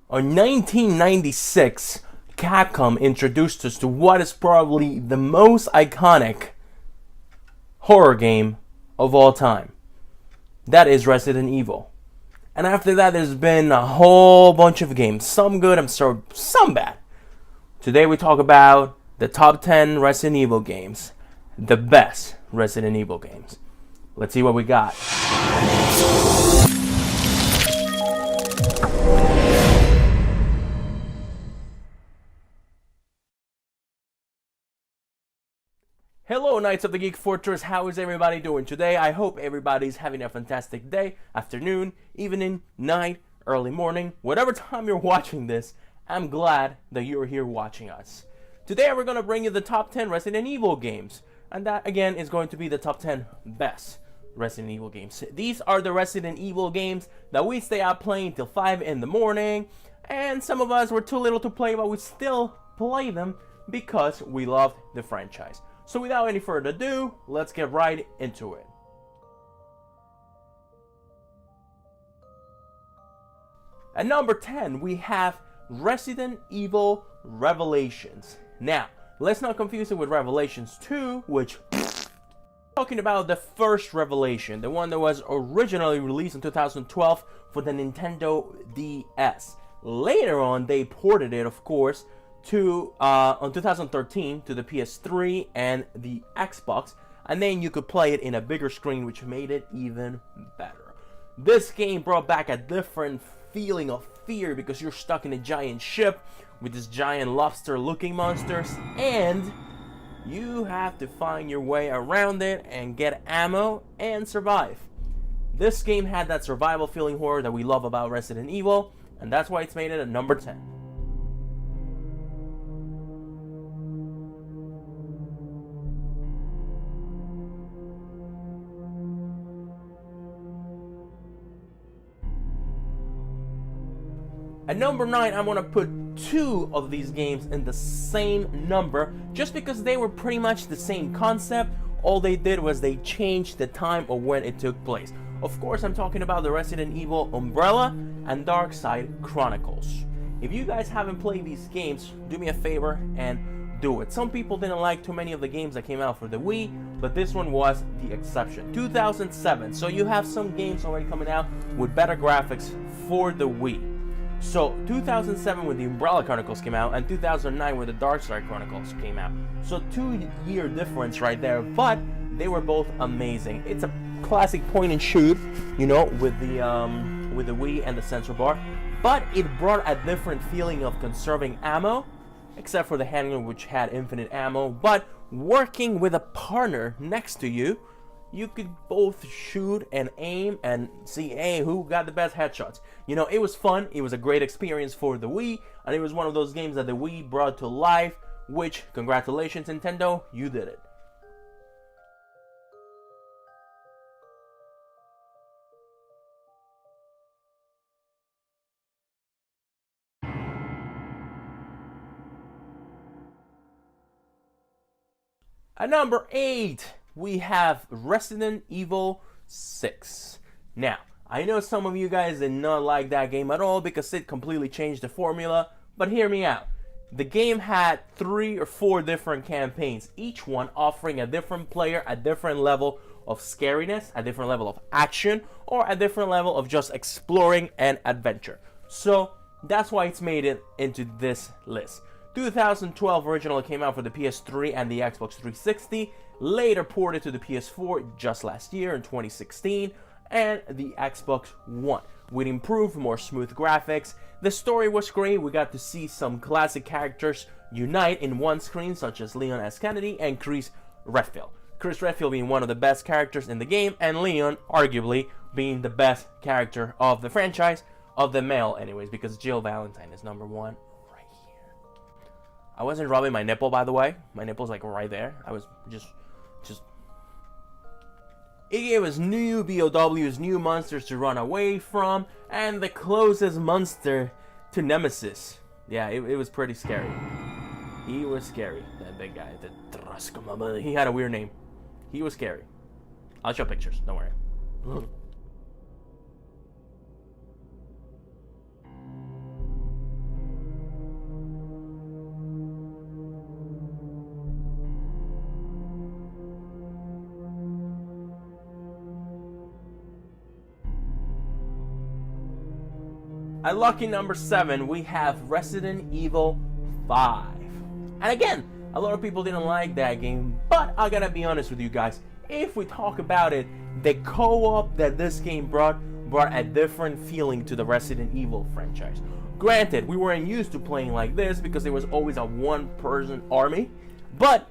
In 1996, Capcom introduced us to what is probably the most iconic horror game of all time. That is Resident Evil. And after that, there's been a whole bunch of games. Some good, some bad. Today we talk about the top 10 Resident Evil games. The best Resident Evil games. Let's see what we got. Hello, Knights of the Geek Fortress. How is everybody doing today? I hope everybody's having a fantastic day, afternoon, evening, night, early morning, whatever time you're watching this. I'm glad that you're here watching us. Today we're going to bring you the top 10 Resident Evil games. And that, again, is going to be the top 10 best Resident Evil games. These are the Resident Evil games that we stay out playing till 5 in the morning. And some of us were too little to play, but we still play them because we loved the franchise. So without any further ado, let's get right into it. At number 10, we have Resident Evil Revelations. Now, let's not confuse it with Revelations 2, which talking about the first Revelation, the one that was originally released in 2012 for the Nintendo DS. Later on, they ported it, of course, to on 2013 to the PS3 and the Xbox, and then you could play it in a bigger screen, which made it even better. This game brought back a different feeling of fear because you're stuck in a giant ship with these giant lobster looking monsters, and you have to find your way around it and get ammo and survive. This game had that survival feeling horror that we love about Resident Evil, and that's why it's made it at number 10. At number 9, I'm going to put two of these games in the same number just because they were pretty much the same concept. All they did was they changed the time of when it took place. Of course, I'm talking about the Resident Evil Umbrella and Dark Side Chronicles. If you guys haven't played these games, do me a favor and do it. Some people didn't like too many of the games that came out for the Wii, but this one was the exception. 2007, so you have some games already coming out with better graphics for the Wii. So 2007 when the Umbrella Chronicles came out, and 2009 when the Dark Side Chronicles came out. So 2-year difference right there, but they were both amazing. It's a classic point and shoot, you know, with the Wii and the sensor bar, but it brought a different feeling of conserving ammo, except for the handgun, which had infinite ammo. But working with a partner next to you, you could both shoot and aim and see, hey, who got the best headshots. You know, it was fun. It was a great experience for the Wii, and it was one of those games that the Wii brought to life, which, congratulations, Nintendo, you did it. At number 8, we have Resident Evil 6. Now, I know some of you guys did not like that game at all because it completely changed the formula, but hear me out. The game had 3 or 4 different campaigns, each one offering a different player a different level of scariness, a different level of action, or a different level of just exploring and adventure. So, that's why it's made it into this list. 2012 originally came out for the PS3 and the Xbox 360, later ported to the PS4 just last year in 2016, and the Xbox One, with improved, more smooth graphics. The story was great. We got to see some classic characters unite in one screen, such as Leon S. Kennedy and Chris Redfield. Chris Redfield being one of the best characters in the game, and Leon arguably being the best character of the franchise, of the male anyways, because Jill Valentine is number 1 right here. I wasn't rubbing my nipple, by the way. My nipple's like right there. I was just it gave us new BOWs, new monsters to run away from, and the closest monster to Nemesis. Yeah, it was pretty scary. He was scary, that big guy. He had a weird name. He was scary. I'll show pictures, don't worry. At lucky number 7, we have Resident Evil 5. And again, a lot of people didn't like that game, but I gotta be honest with you guys. If we talk about it, the co-op that this game brought a different feeling to the Resident Evil franchise. Granted, we weren't used to playing like this because there was always a one-person army, but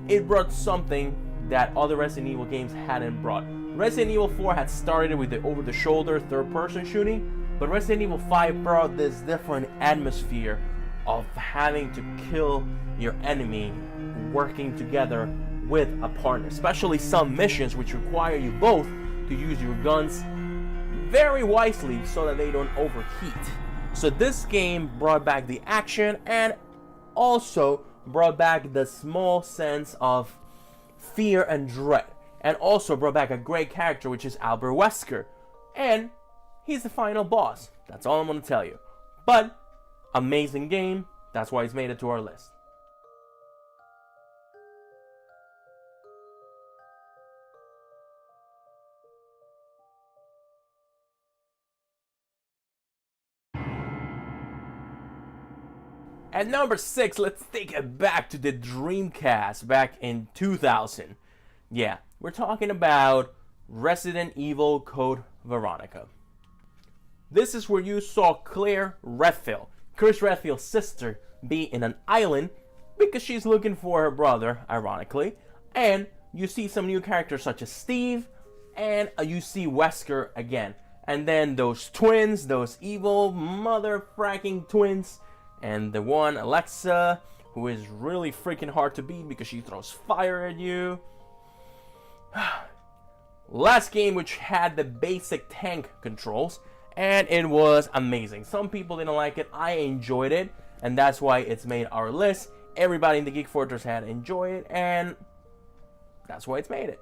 it brought something that other Resident Evil games hadn't brought. Resident Evil 4 had started with the over-the-shoulder third-person shooting, but Resident Evil 5 brought this different atmosphere of having to kill your enemy working together with a partner, especially some missions which require you both to use your guns very wisely so that they don't overheat. So this game brought back the action and also brought back the small sense of fear and dread, and also brought back a great character, which is Albert Wesker, and he's the final boss. That's all I'm going to tell you. But amazing game, that's why it's made it to our list. At number 6, let's take it back to the Dreamcast back in 2000. Yeah, we're talking about Resident Evil Code Veronica. This is where you saw Claire Redfield, Chris Redfield's sister, be in an island because she's looking for her brother, ironically. And you see some new characters such as Steve, and you see Wesker again. And then those twins, those evil mother-fracking twins, and the one, Alexa, who is really freaking hard to beat because she throws fire at you. Last game which had the basic tank controls, and it was amazing. Some people didn't like it, I enjoyed it, and that's why it's made our list. Everybody in the Geek Fortress had enjoyed it, and that's why it's made it.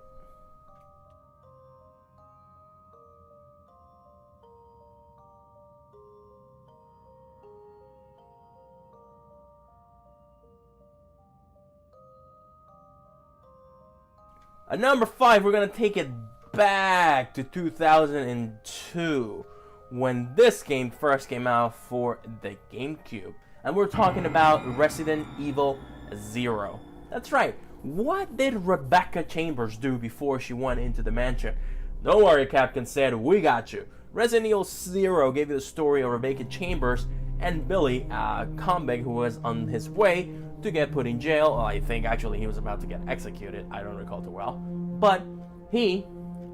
At number 5, we're going to take it back to 2002, when this game first came out for the GameCube. And we're talking about Resident Evil 0. That's right. What did Rebecca Chambers do before she went into the mansion? Don't worry, Capcom said, we got you. Resident Evil 0 gave you the story of Rebecca Chambers and Billy, a convict who was on his way to get put in jail. I think actually he was about to get executed. I don't recall too well. But he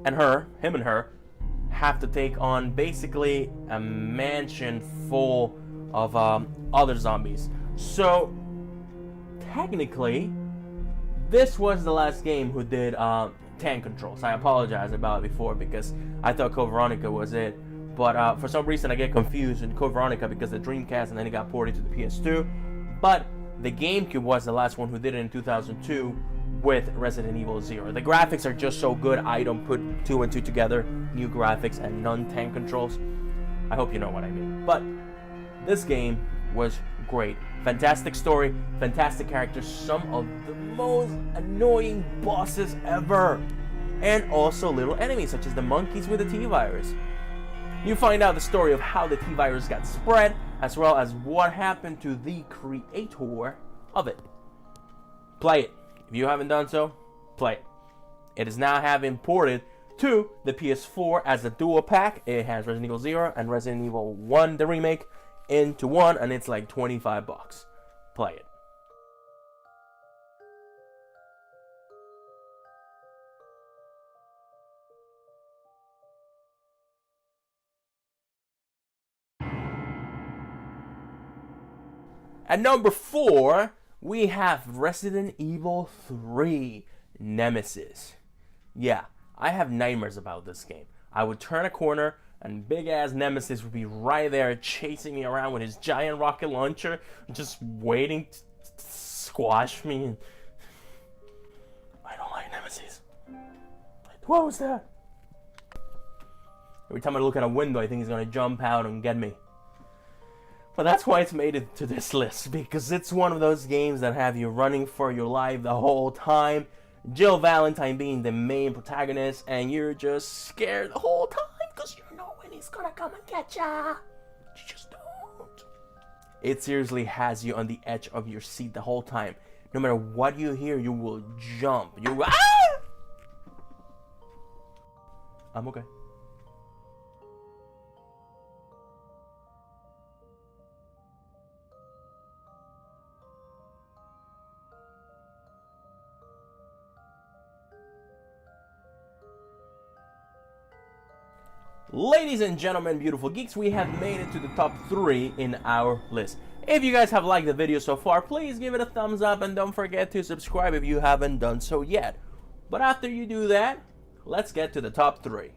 and her, him and her, have to take on basically a mansion full of other zombies. So technically, this was the last game who did tank controls. I apologize about it before because I thought Code Veronica was it. But for some reason I get confused in Code Veronica because the Dreamcast and then it got ported to the PS2. But the GameCube was the last one who did it in 2002 with Resident Evil 0. The graphics are just so good, I don't put 2 and 2 together. New graphics and non-tank controls. I hope you know what I mean. But this game was great. Fantastic story, fantastic characters, some of the most annoying bosses ever. And also little enemies such as the monkeys with the T-Virus. You find out the story of how the T-Virus got spread, as well as what happened to the creator of it. Play it. If you haven't done so, play it. It is now have imported to the PS4 as a dual pack. It has Resident Evil 0 and Resident Evil 1, the remake, into one, and it's like $25. Play it. At number 4, we have Resident Evil 3 Nemesis. Yeah, I have nightmares about this game. I would turn a corner and big-ass Nemesis would be right there chasing me around with his giant rocket launcher, just waiting to squash me. I don't like Nemesis. What was that? Every time I look at a window, I think he's going to jump out and get me. But that's why it's made it to this list, because it's one of those games that have you running for your life the whole time. Jill Valentine being the main protagonist, and you're just scared the whole time because you know when he's gonna come and get ya. You just It seriously has you on the edge of your seat the whole time. No matter what you hear, you will jump. You will, ah! I'm okay. Ladies and gentlemen, beautiful geeks, we have made it to the top 3 in our list. If you guys have liked the video so far, please give it a thumbs up and don't forget to subscribe if you haven't done so yet. But after you do that, let's get to the top 3.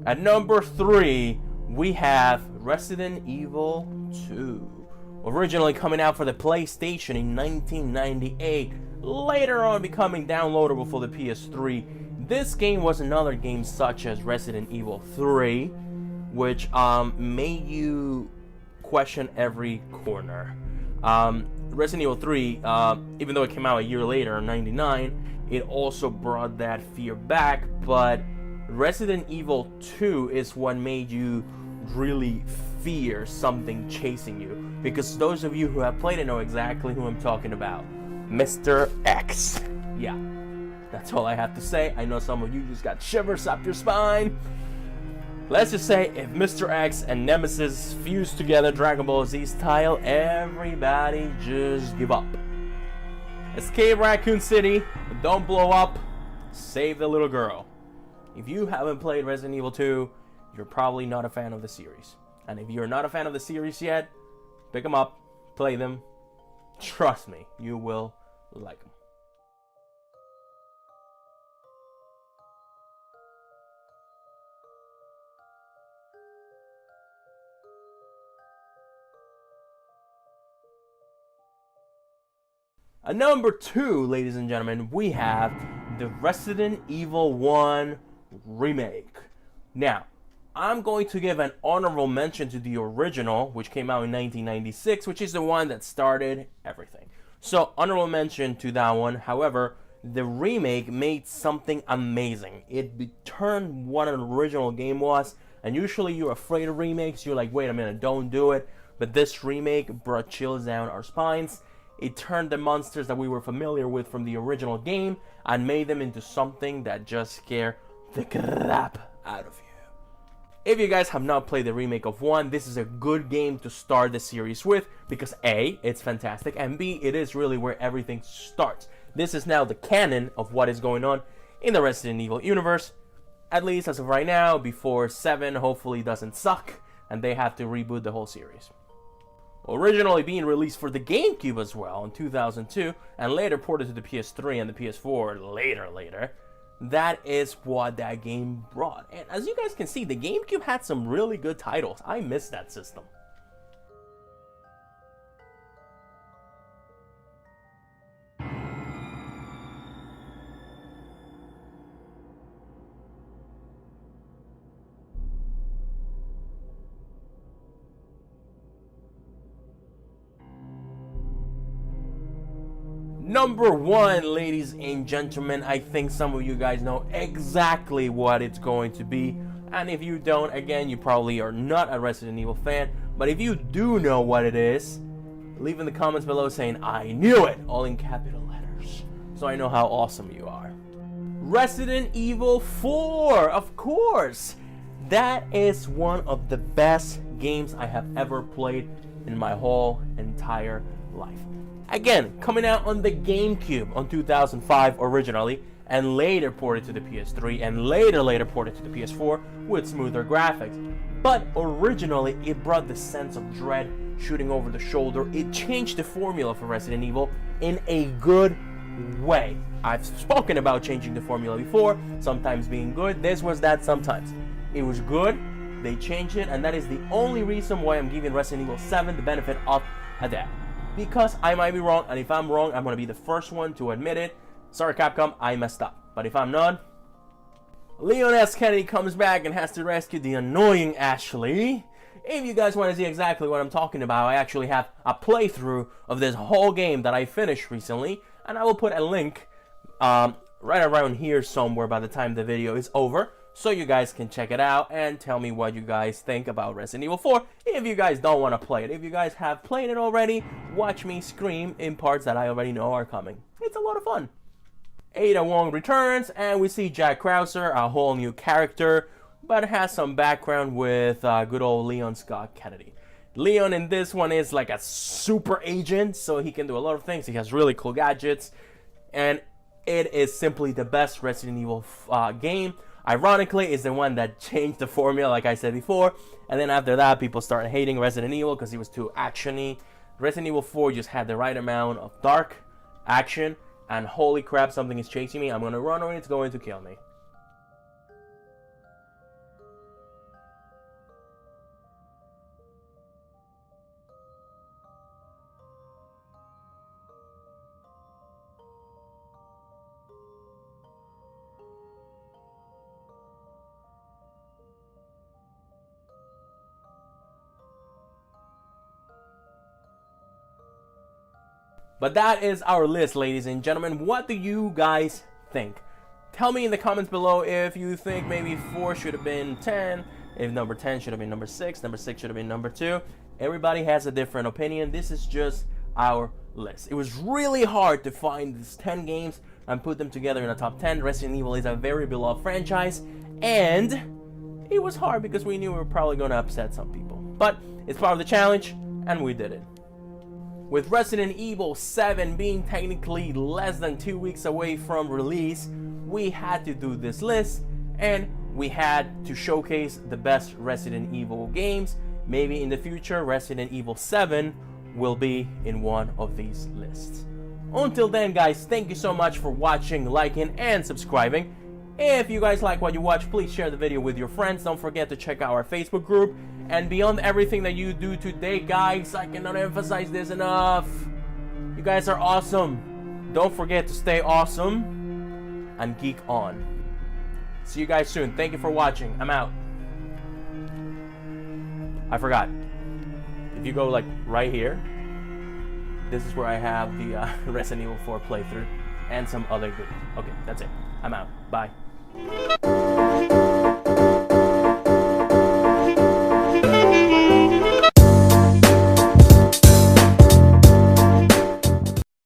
At number 3, we have Resident Evil 2. Originally coming out for the PlayStation in 1998, later on becoming downloadable for the PS3. This game was another game such as Resident Evil 3, which made you question every corner. Resident Evil 3, even though it came out a year later in 99, it also brought that fear back, but Resident Evil 2 is what made you really fear something chasing you, because those of you who have played it know exactly who I'm talking about. Mr. X. Yeah, that's all I have to say. I know some of you just got shivers up your spine. Let's just say, if Mr. X and Nemesis fuse together Dragon Ball Z style, everybody just give up. Escape Raccoon City, don't blow up, save the little girl. If you haven't played Resident Evil 2, you're probably not a fan of the series. And if you're not a fan of the series yet, pick them up, play them. Trust me, you will like them. At number 2, ladies and gentlemen, we have the Resident Evil 1 remake. Now, I'm going to give an honorable mention to the original, which came out in 1996, which is the one that started everything. So, honorable mention to that one. However, the remake made something amazing. It turned what an original game was, and usually you're afraid of remakes. You're like, wait a minute, don't do it. But this remake brought chills down our spines. It turned the monsters that we were familiar with from the original game and made them into something that just scared the crap out of you. If you guys have not played the remake of 1, this is a good game to start the series with, because A, it's fantastic, and B, it is really where everything starts. This is now the canon of what is going on in the Resident Evil universe, at least as of right now, before 7 hopefully doesn't suck and they have to reboot the whole series. Originally being released for the GameCube as well in 2002, and later ported to the PS3 and the PS4 later. That is what that game brought. And as you guys can see, the GameCube had some really good titles. I miss that system. Number 1, ladies and gentlemen, I think some of you guys know exactly what it's going to be. And if you don't, again, you probably are not a Resident Evil fan. But if you do know what it is, leave in the comments below saying, I knew it, all in capital letters, so I know how awesome you are. Resident Evil 4, of course. That is one of the best games I have ever played in my whole entire life. Again, coming out on the GameCube on 2005 originally, and later ported to the PS3, and later ported to the PS4 with smoother graphics. But originally, it brought the sense of dread, shooting over the shoulder. It changed the formula for Resident Evil in a good way. I've spoken about changing the formula before, sometimes being good. This was that sometimes. It was good, they changed it, and that is the only reason why I'm giving Resident Evil 7 the benefit of a doubt. Because I might be wrong, and if I'm wrong, I'm going to be the first one to admit it. Sorry, Capcom, I messed up. But if I'm not, Leon S. Kennedy comes back and has to rescue the annoying Ashley. If you guys want to see exactly what I'm talking about, I actually have a playthrough of this whole game that I finished recently, and I will put a link right around here somewhere by the time the video is over. so you guys can check it out and tell me what you guys think about Resident Evil 4. If you guys don't want to play it, if you guys have played it already, watch me scream in parts that I already know are coming. It's a lot of fun. Ada Wong returns, and we see Jack Krauser, a whole new character, but has some background with good old Leon Scott Kennedy. Leon in this one is like a super agent, so he can do a lot of things. He has really cool gadgets, and it is simply the best Resident Evil game. Ironically, it's the one that changed the formula, like I said before, and then after that, people started hating Resident Evil because it was too action-y. Resident Evil 4 just had the right amount of dark action, and holy crap, something is chasing me. I'm gonna run or it's going to kill me. But that is our list, ladies and gentlemen. What do you guys think? Tell me in the comments below if you think maybe 4 should have been 10, if number 10 should have been number 6 should have been number 2. Everybody has a different opinion. This is just our list. It was really hard to find these 10 games and put them together in a top 10. Resident Evil is a very beloved franchise, and it was hard because we knew we were probably going to upset some people. But it's part of the challenge, and we did it. With Resident Evil 7 being technically less than 2 weeks away from release, we had to do this list, and we had to showcase the best Resident Evil games. Maybe in the future, Resident Evil 7 will be in one of these lists. Until then, guys, thank you so much for watching, liking, and subscribing. If you guys like what you watch, please share the video with your friends. Don't forget to check out our Facebook group. And beyond everything that you do today, guys, I cannot emphasize this enough. You guys are awesome. Don't forget to stay awesome and geek on. See you guys soon. Thank you for watching. I'm out. I forgot. If you go like right here, this is where I have the Resident Evil 4 playthrough and some other goodies. Okay, that's it. I'm out. Bye.